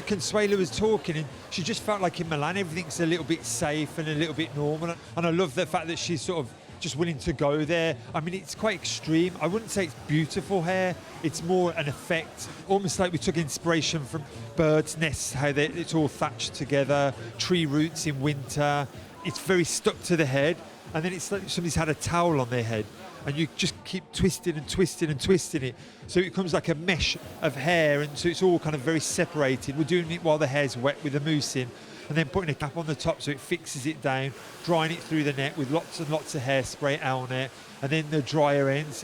Consuelo was talking, and she just felt like in Milan everything's a little bit safe and a little bit normal. And I love the fact that she's sort of just willing to go there. I mean, it's quite extreme. I wouldn't say it's beautiful hair. It's more an effect, almost like we took inspiration from birds' nests, how it's all thatched together, tree roots in winter. It's very stuck to the head. And then it's like somebody's had a towel on their head, and you just keep twisting and twisting and twisting it. So it becomes like a mesh of hair, and so it's all kind of very separated. We're doing it while the hair's wet with the mousse in, and then putting a cap on the top so it fixes it down, drying it through the net with lots and lots of hairspray on it, and then the drier ends.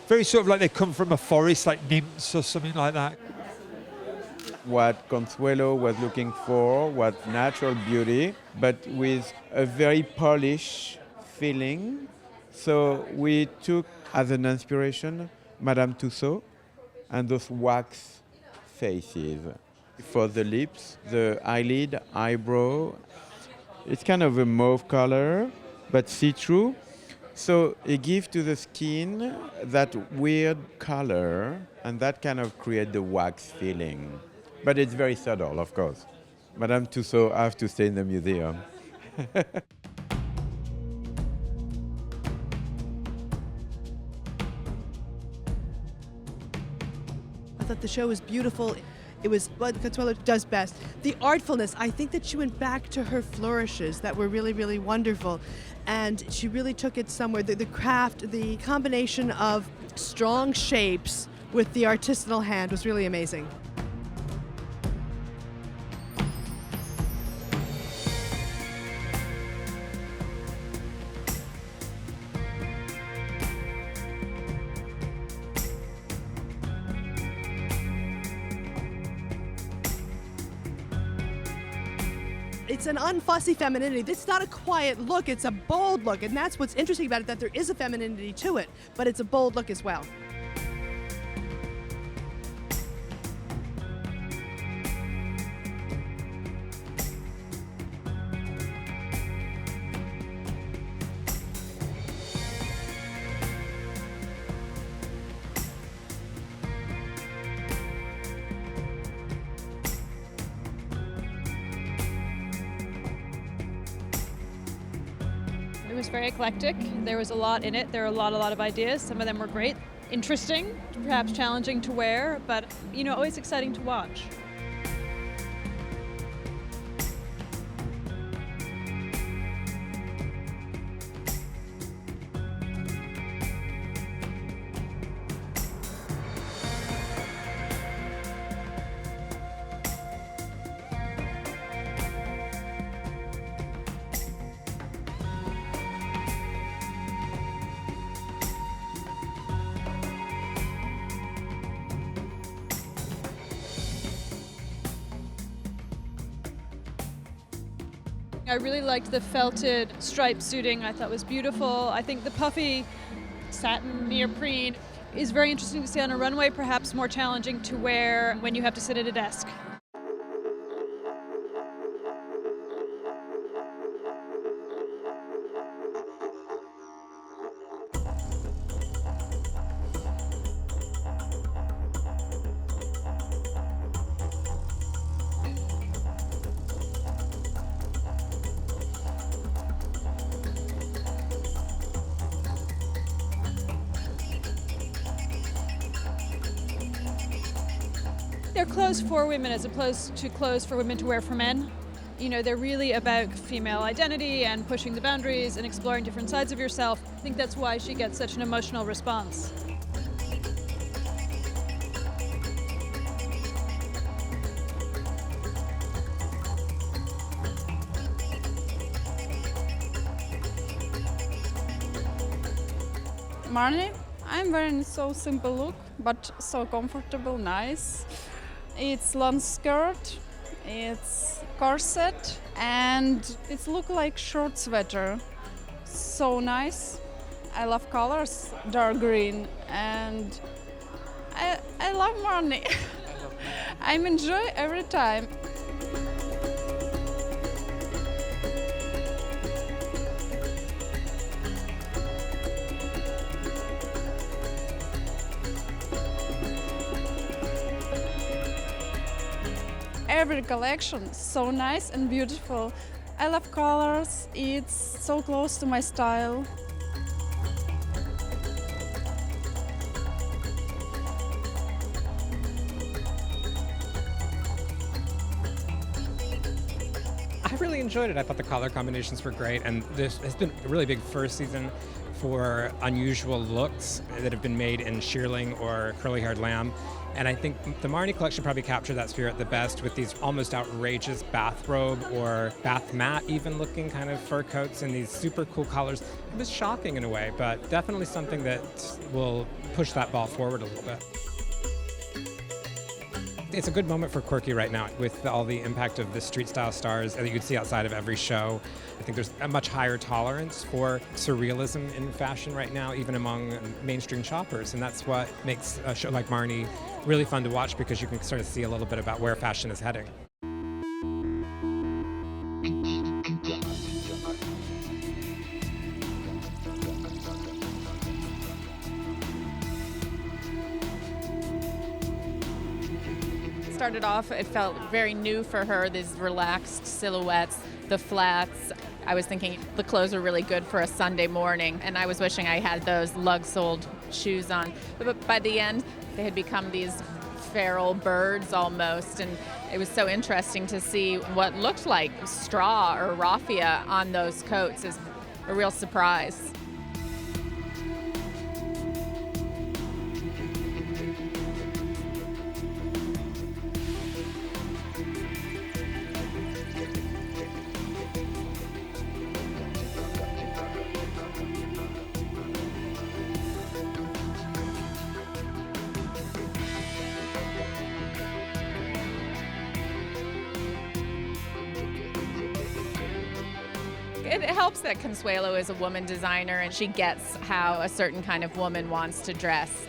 Very sort of like they come from a forest, like nymphs or something like that. What Consuelo was looking for was natural beauty, but with a very polished feeling. So we took as an inspiration Madame Tussauds and those wax faces. For the lips, the eyelid, eyebrow, it's kind of a mauve color, but see-through. So it gives to the skin that weird color, and that kind of creates the wax feeling. But it's very subtle, of course. Madame Tussauds have to stay in the museum. I thought the show was beautiful. It was what Consuelo does best. The artfulness, I think that she went back to her flourishes that were really, really wonderful. And she really took it somewhere. The craft, the combination of strong shapes with the artisanal hand was really amazing. It's an unfussy femininity. This is not a quiet look, it's a bold look. And that's what's interesting about it, that there is a femininity to it, but it's a bold look as well. It was very eclectic. There was a lot in it. There were a lot of ideas. Some of them were great, interesting, perhaps challenging to wear, but always exciting to watch. I really liked the felted striped suiting. I thought was beautiful. I think the puffy satin neoprene is very interesting to see on a runway, perhaps more challenging to wear when you have to sit at a desk. They're clothes for women as opposed to clothes for women to wear for men. They're really about female identity and pushing the boundaries and exploring different sides of yourself. I think that's why she gets such an emotional response. Marni, I'm wearing so simple look, but so comfortable, nice. It's long skirt, it's corset, and it looks like short sweater. So nice. I love colors, dark green, and I love Marni. I enjoy every time. every collection so nice and beautiful. I love colors. It's so close to my style. I really enjoyed it. I thought the color combinations were great, and this has been a really big first season for unusual looks that have been made in shearling or curly-haired lamb. And I think the Marni collection probably captured that spirit the best with these almost outrageous bathrobe or bath mat even looking kind of fur coats in these super cool colors. It was shocking in a way, but definitely something that will push that ball forward a little bit. It's a good moment for quirky right now with all the impact of the street style stars that you'd see outside of every show. I think there's a much higher tolerance for surrealism in fashion right now, even among mainstream shoppers. And that's what makes a show like Marni really fun to watch, because you can sort of see a little bit about where fashion is heading. Started off, it felt very new for her, these relaxed silhouettes, the flats. I was thinking the clothes were really good for a Sunday morning, and I was wishing I had those lug-soled shoes on. But by the end, they had become these feral birds almost, and it was so interesting to see what looked like straw or raffia on those coats. Is a real surprise. It helps that Consuelo is a woman designer and she gets how a certain kind of woman wants to dress.